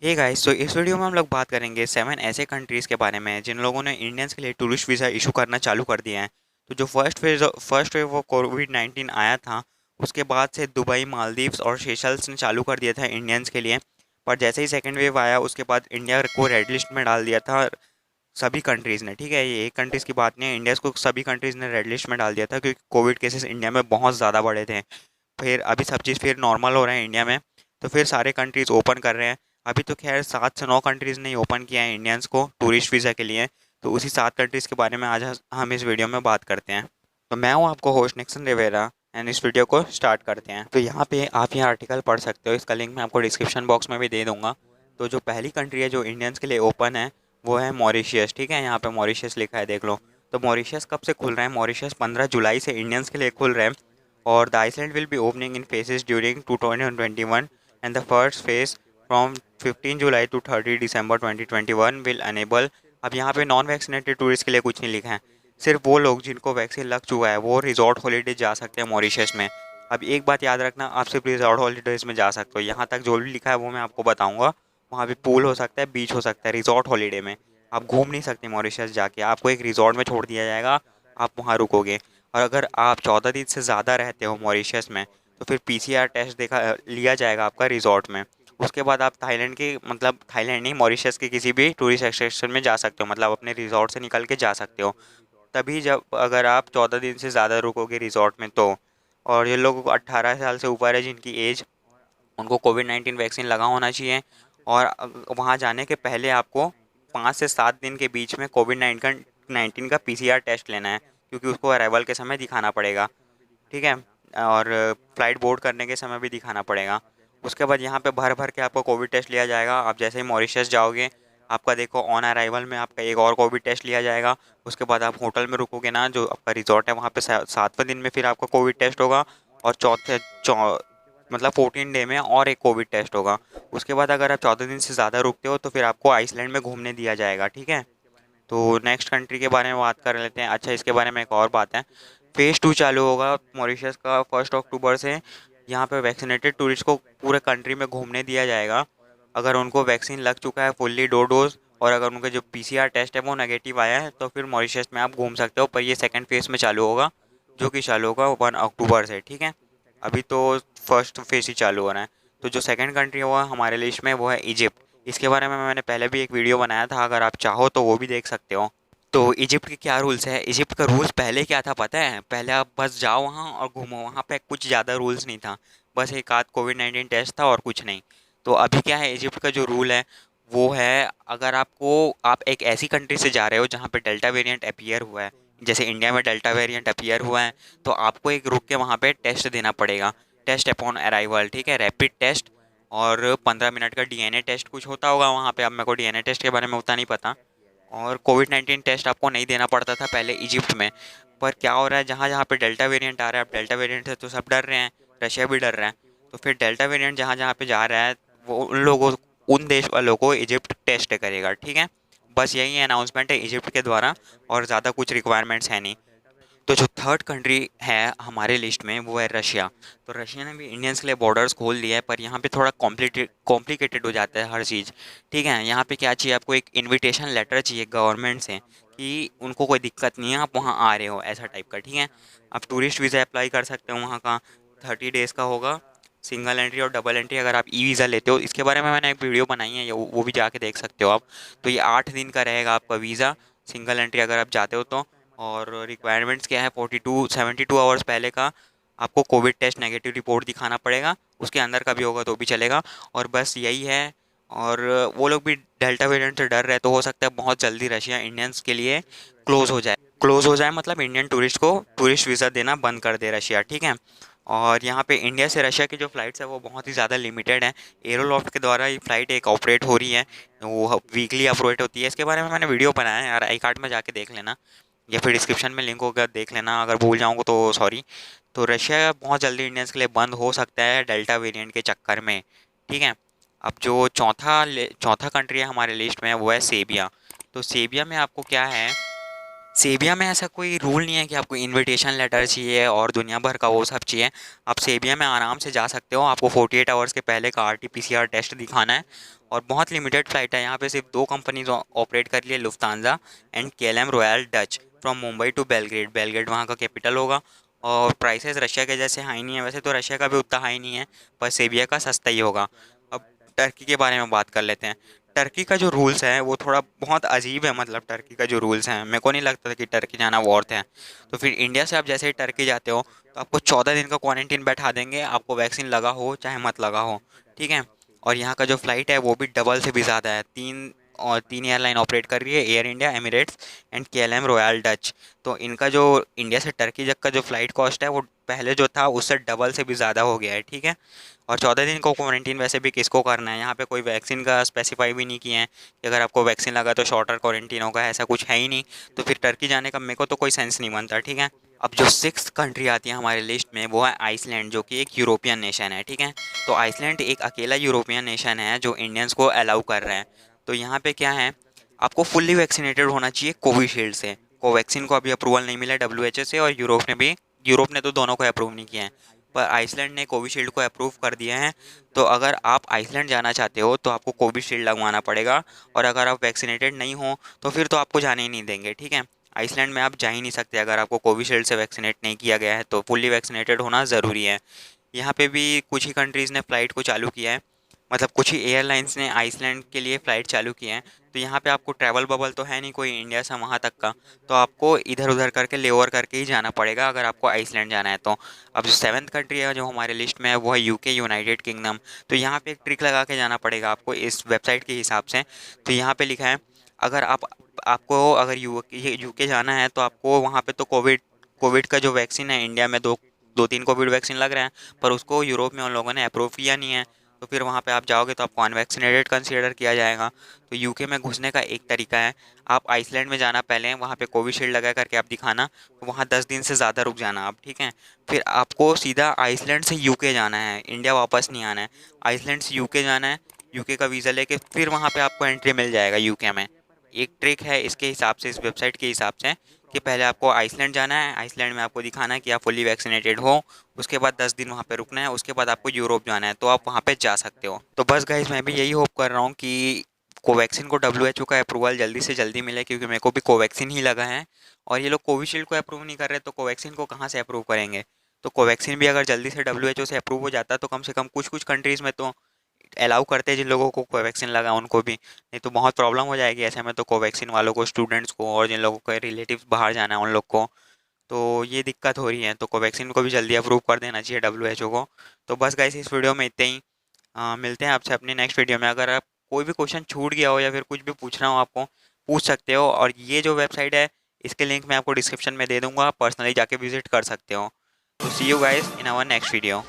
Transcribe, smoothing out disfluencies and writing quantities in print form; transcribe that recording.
Hey guys, तो इस video में हम लोग बात करेंगे 7 ऐसे कंट्रीज़ के बारे में जिन लोगों ने इंडियंस के लिए टूरिस्ट वीज़ा इशू करना चालू कर दिया है। तो जो फर्स्ट वेव वो कोविड-19 आया था, उसके बाद से दुबई, मालदीव्स और सेशल्स ने चालू कर दिया था इंडियंस के लिए। पर जैसे ही सेकंड वेव आया, उसके बाद इंडिया को रेड लिस्ट में डाल दिया था सभी कंट्रीज़ ने। ठीक है, ये एक कंट्रीज़ की बात नहीं है, इंडिया को सभी कंट्रीज़ ने रेड लिस्ट में डाल दिया था क्योंकि कोविड केसेस इंडिया में बहुत ज़्यादा बढ़े थे। फिर अभी सब चीज़ फिर नॉर्मल हो रहा है इंडिया में, तो फिर सारे कंट्रीज़ ओपन कर रहे हैं। अभी तो खैर 7 से 9 कंट्रीज़ ने ओपन किया है इंडियंस को टूरिस्ट वीज़ा के लिए। तो उसी 7 कंट्रीज़ के बारे में आज हम इस वीडियो में बात करते हैं। तो मैं हूँ आपको होस्ट निक्सन रिवेरा, एंड इस वीडियो को स्टार्ट करते हैं। तो यहाँ पे आप ये आर्टिकल पढ़ सकते हो, इसका लिंक मैं आपको डिस्क्रिप्शन बॉक्स में भी दे दूँगा। तो जो पहली कंट्री है जो इंडियंस के लिए ओपन है, वो है मॉरिशियस। ठीक है, यहाँ पे मॉरिशियस लिखा है, देख लो। तो मॉरिशियस कब से खुल रहा है? मॉरिशियस 15 जुलाई से इंडियंस के लिए खुल रहे हैं। और the Iceland will be opening in phases during 2021, and the first phase from 15 July to 30 December 2021 will enable। अब यहाँ पे नॉन वैक्सीनेटेड टूरिस्ट के लिए कुछ नहीं लिखा है, सिर्फ वो लोग जिनको वैक्सीन लग चुका है वो रिजॉर्ट हॉलीडे जा सकते हैं मॉरिशस में। अब एक बात याद रखना, आप सिर्फ रिजॉर्ट हॉलीडेज में जा सकते हो, यहाँ तक जो भी लिखा है वो मैं आपको बताऊंगा। वहाँ पे पूल हो सकता है, बीच हो सकता है, रिजॉर्ट हॉलीडे में आप घूम नहीं सकते मॉरिशस जाके, आपको एक रिजॉर्ट में छोड़ दिया जाएगा, आप वहाँ रुकोगे। और अगर आप 14 दिन से ज़्यादा रहते हो मॉरिशस में, तो फिर पीसीआर टेस्ट लिया जाएगा आपका रिजॉर्ट में। उसके बाद आप थाईलैंड के, मतलब थाईलैंड नहीं, मॉरिशस के किसी भी टूरिस्ट एक्सटेंशन में जा सकते हो, मतलब अपने रिजॉर्ट से निकल के जा सकते हो। तभी जब अगर आप 14 दिन से ज़्यादा रुकोगे रिजॉर्ट में तो। और ये लोग 18 साल से ऊपर है जिनकी एज, उनको कोविड-19 वैक्सीन लगा होना चाहिए। और वहाँ जाने के पहले आपको 5 से 7 दिन के बीच में कोविड-19 का पीसीआर टेस्ट लेना है, क्योंकि उसको अराइवल के समय दिखाना पड़ेगा। ठीक है, और फ्लाइट बोर्ड करने के समय भी दिखाना पड़ेगा। उसके बाद यहाँ पे भर भर के आपको कोविड टेस्ट लिया जाएगा। आप जैसे ही मॉरिशस जाओगे, आपका देखो ऑन अराइवल में आपका एक और कोविड टेस्ट लिया जाएगा। उसके बाद आप होटल में रुकोगे ना, जो आपका रिजॉर्ट है वहाँ पे 7वें दिन में फिर आपका कोविड टेस्ट होगा। और मतलब 14 डे में और एक कोविड टेस्ट होगा। उसके बाद अगर आप 14 दिन से ज़्यादा रुकते हो तो फिर आपको आइसलैंड में घूमने दिया जाएगा। ठीक है, तो नेक्स्ट कंट्री के बारे में बात कर लेते हैं। अच्छा, इसके बारे में एक और बात है, फेज़ 2 चालू होगा मॉरिशस का 1 अक्टूबर से। यहाँ पे वैक्सीनेटेड टूरिस्ट को पूरे कंट्री में घूमने दिया जाएगा, अगर उनको वैक्सीन लग चुका है फुल्ली 2 डोज, और अगर उनका जो पीसीआर टेस्ट है वो नेगेटिव आया है, तो फिर मॉरिशस में आप घूम सकते हो। पर ये सेकंड फेज़ में चालू होगा, जो कि चालू होगा 1 अक्टूबर से। ठीक है, अभी तो फर्स्ट फेज़ ही चालू हो रहा है। तो जो सेकंड कंट्री है वो है हमारे लिस्ट में, वो है इजिप्ट। इसके बारे में मैंने पहले भी एक वीडियो बनाया था, अगर आप चाहो तो वो भी देख सकते हो। तो इजिप्ट के क्या रूल्स है? इजिप्ट का रूल्स पहले क्या था पता है? पहले आप बस जाओ वहाँ और घूमो, वहाँ पे कुछ ज़्यादा रूल्स नहीं था, बस एक आध कोविड-19 टेस्ट था और कुछ नहीं। तो अभी क्या है, इजिप्ट का जो रूल है वो है, अगर आप एक ऐसी कंट्री से जा रहे हो जहाँ पे डेल्टा वेरिएंट अपीयर हुआ है, जैसे इंडिया में डेल्टा वेरिएंट अपीयर हुआ है, तो आपको एक रुक के वहाँ पे टेस्ट देना पड़ेगा, टेस्ट अपॉन अराइवल। ठीक है, रैपिड टेस्ट, और 15 मिनट का डीएनए टेस्ट कुछ होता होगा वहाँ पे, अब मेरे को डीएनए टेस्ट के बारे में उतना नहीं पता। और कोविड-19 टेस्ट आपको नहीं देना पड़ता था पहले इजिप्ट में। पर क्या हो रहा है, जहाँ जहाँ पे डेल्टा वेरिएंट आ रहा है, अब डेल्टा वेरिएंट से तो सब डर रहे हैं, रशिया भी डर रहा है। तो फिर डेल्टा वेरिएंट जहाँ जहाँ पे जा रहा है, वो उन देश वालों को इजिप्ट टेस्ट करेगा। ठीक है, बस यही अनाउंसमेंट है इजिप्ट के द्वारा, और ज़्यादा कुछ रिक्वायरमेंट्स है नहीं। तो जो थर्ड कंट्री है हमारे लिस्ट में वो है रशिया। तो रशिया ने भी इंडियंस के लिए बॉर्डर्स खोल दिया है, पर यहाँ पे थोड़ा कॉम्प्लिकेटेड हो जाता है हर चीज़। ठीक है, यहाँ पे क्या चाहिए आपको, एक इनविटेशन लेटर चाहिए गवर्नमेंट से कि उनको कोई दिक्कत नहीं है, आप वहाँ आ रहे हो, ऐसा टाइप का। ठीक है, आप टूरिस्ट वीज़ा अप्लाई कर सकते हो वहाँ का, 30 डेज़ का होगा, सिंगल एंट्री और डबल एंट्री अगर आप ई वीज़ा लेते हो। इसके बारे में मैंने एक वीडियो बनाई है, वो भी जाके देख सकते हो आप। तो ये 8 दिन का रहेगा आपका वीज़ा, सिंगल एंट्री अगर आप जाते हो तो। और रिक्वायरमेंट्स क्या है, 72 आवर्स पहले का आपको कोविड टेस्ट नेगेटिव रिपोर्ट दिखाना पड़ेगा, उसके अंदर का भी होगा तो भी चलेगा। और बस यही है। और वो लोग भी डेल्टा वेरिएंट से डर रहे, तो हो सकता है बहुत जल्दी रशिया इंडियंस के लिए क्लोज़ हो जाए, मतलब इंडियन टूरिस्ट को टूरिस्ट वीज़ा देना बंद कर दे रशिया। ठीक है, और यहाँ पे इंडिया से रशिया की जो फ़्लाइट्स है वो बहुत ही ज़्यादा लिमिटेड है। एरोलॉफ्ट के द्वारा ये फ़्लाइट एक ऑपरेट हो रही है, वो वीकली ऑपरेट होती है। इसके बारे में मैंने वीडियो बनाया है यार, आई कार्ड में जाके देख लेना, या फिर डिस्क्रिप्शन में लिंक होगा, देख लेना, अगर भूल जाऊँगा तो सॉरी। तो रशिया बहुत जल्दी इंडियंस के लिए बंद हो सकता है डेल्टा वेरिएंट के चक्कर में। ठीक है, अब जो चौथा कंट्री है हमारे लिस्ट में वो है सेबिया। तो सेबिया में आपको क्या है, सेबिया में ऐसा कोई रूल नहीं है कि आपको इनविटेशन लेटर चाहिए और दुनिया भर का वो सब चाहिए। आप सेबिया में आराम से जा सकते हो। आपको 48 आवर्स के पहले का आरटी-पीसीआर टेस्ट दिखाना है और बहुत लिमिटेड फ़्लाइट है। यहाँ पे सिर्फ 2 कंपनीज़ ऑपरेट कर रही है, Lufthansa and KLM Royal Dutch from Mumbai to Belgrade. Belgrade वहाँ का कैपिटल होगा और प्राइसेस रशिया के जैसे हाई नहीं है। वैसे तो रशिया का भी उतना हाई नहीं है, पर सेबिया का सस्ता ही होगा। अब टर्की के बारे में बात कर लेते हैं। टर्की का जो रूल्स है वो थोड़ा बहुत अजीब है। मतलब टर्की का जो रूल्स हैं, मेरे को नहीं लगता था कि टर्की जाना वर्थ है। तो फिर इंडिया से आप जैसे ही टर्की जाते हो तो आपको 14 दिन का क्वारंटीन बैठा देंगे, आपको वैक्सीन लगा हो चाहे मत लगा हो, ठीक है। और यहाँ का जो फ़्लाइट है वो भी डबल से भी ज़्यादा है। तीन एयरलाइन ऑपरेट कर रही है, air India, Emirates and KLM Royal Dutch. तो इनका जो इंडिया से टर्की तक का जो फ़्लाइट कॉस्ट है वो पहले जो था उससे डबल से भी ज़्यादा हो गया है, ठीक है। और 14 दिन का क्वारंटीन वैसे भी किसको करना है, यहाँ पे कोई वैक्सीन का स्पेसिफाई भी नहीं किया है कि अगर आपको वैक्सीन लगा तो शॉर्टर क्वारंटीन होगा, ऐसा कुछ है ही नहीं। तो फिर टर्की जाने का मेरे को तो कोई सेंस नहीं बनता, ठीक है। अब जो 6th कंट्री आती है हमारे लिस्ट में वो है आइसलैंड, जो कि एक यूरोपियन नेशन है, ठीक है। तो आइसलैंड एक अकेला यूरोपियन नेशन है जो इंडियंस को अलाउ कर रहे हैं। तो यहाँ पे क्या है, आपको फुल्ली वैक्सीनेटेड होना चाहिए कोविशील्ड से। कोवैक्सीन को अभी अप्रूवल नहीं मिला डब्ल्यूएचओ से, और यूरोप ने तो दोनों को अप्रूव नहीं किया है, पर आइसलैंड ने कोविशील्ड को अप्रूव कर दिया है। तो अगर आप आइसलैंड जाना चाहते हो तो आपको कोविशील्ड लगवाना पड़ेगा, और अगर आप वैक्सीनेटेड नहीं हो तो फिर तो आपको जाने ही नहीं देंगे, ठीक है। आइसलैंड में आप जा ही नहीं सकते अगर आपको कोविशील्ड से वैक्सीनेट नहीं किया गया है, तो फुल्ली वैक्सीनेटेड होना ज़रूरी है। यहाँ पे भी कुछ ही कंट्रीज़ ने फ़्लाइट को चालू किया है, मतलब कुछ ही एयरलाइंस ने आइसलैंड के लिए फ़्लाइट चालू किए हैं। तो यहाँ पे आपको ट्रैवल बबल तो है नहीं कोई इंडिया से वहाँ तक का, तो आपको इधर उधर करके लेओवर करके ही जाना पड़ेगा अगर आपको आइसलैंड जाना है तो। अब जो 7th कंट्री है जो हमारे लिस्ट में है वो है यूके, यूनाइटेड किंगडम। तो यहाँ पे एक ट्रिक लगा के जाना पड़ेगा आपको इस वेबसाइट के हिसाब से। तो यहाँ पे लिखा है, अगर आपको अगर यूके जाना है तो आपको वहाँ पे तो कोविड कोविड का जो वैक्सीन है, इंडिया में दो दो तीन कोविड वैक्सीन लग रहे हैं, पर उसको यूरोप में उन लोगों ने अप्रूव किया नहीं है। तो फिर वहाँ पे आप जाओगे तो आपको अनवैक्सीनेटेड कंसीडर किया जाएगा। तो यूके में घुसने का एक तरीका है, आप आइसलैंड में जाना पहले, वहाँ पे कोविशील्ड लगा करके आप दिखाना, तो वहाँ 10 दिन से ज़्यादा रुक जाना आप, ठीक है। फिर आपको सीधा आइसलैंड से यूके जाना है, इंडिया वापस नहीं आना है। आइसलैंड से यूके जाना है, यूके का वीज़ा लेके फिर वहाँ पे आपको एंट्री मिल जाएगा यूके में। एक ट्रिक है इसके हिसाब से, इस वेबसाइट के हिसाब से, कि पहले आपको आइसलैंड जाना है, आइसलैंड में आपको दिखाना है कि आप फुल्ली वैक्सीनेटेड हो, उसके बाद 10 दिन वहाँ पे रुकना है, उसके बाद आपको यूरोप जाना है, तो आप वहाँ पे जा सकते हो। तो बस गाइस, मैं भी यही होप कर रहा हूँ कि कोवैक्सीन को डब्ल्यूएचओ का अप्रूवल जल्दी से जल्दी मिले, क्योंकि मेरे को भी कोवैक्सीन ही लगा है। और ये लोग कोविशील्ड को अप्रूव नहीं कर रहे तो कोवैक्सीन को कहाँ से अप्रूव करेंगे। तो कोवैक्सीन भी अगर जल्दी से डब्ल्यूएचओ से अप्रूव हो जाता तो कम से कम कुछ कुछ कंट्रीज़ में तो अलाउ करते हैं जिन लोगों को कोवैक्सीन लगा उनको भी, नहीं तो बहुत प्रॉब्लम हो जाएगी ऐसे में। तो कोवैक्सीन वालों को, स्टूडेंट्स को, और जिन लोगों के रिलेटिव्स बाहर जाना है उन लोग को, तो ये दिक्कत हो रही है। तो कोवैक्सीन को भी जल्दी अप्रूव कर देना चाहिए डब्ल्यूएचओ को। तो बस गाइस, इस वीडियो में इतना ही। मिलते हैं आपसे अपनी नेक्स्ट वीडियो में। अगर आप कोई भी क्वेश्चन छूट गया हो या फिर कुछ भी पूछना हो आपको, पूछ सकते हो। और ये जो वेबसाइट है इसके लिंक मैं आपको डिस्क्रिप्शन में दे दूंगा, आप पर्सनली जाके विजिट कर सकते हो। तो see you guys in our next video.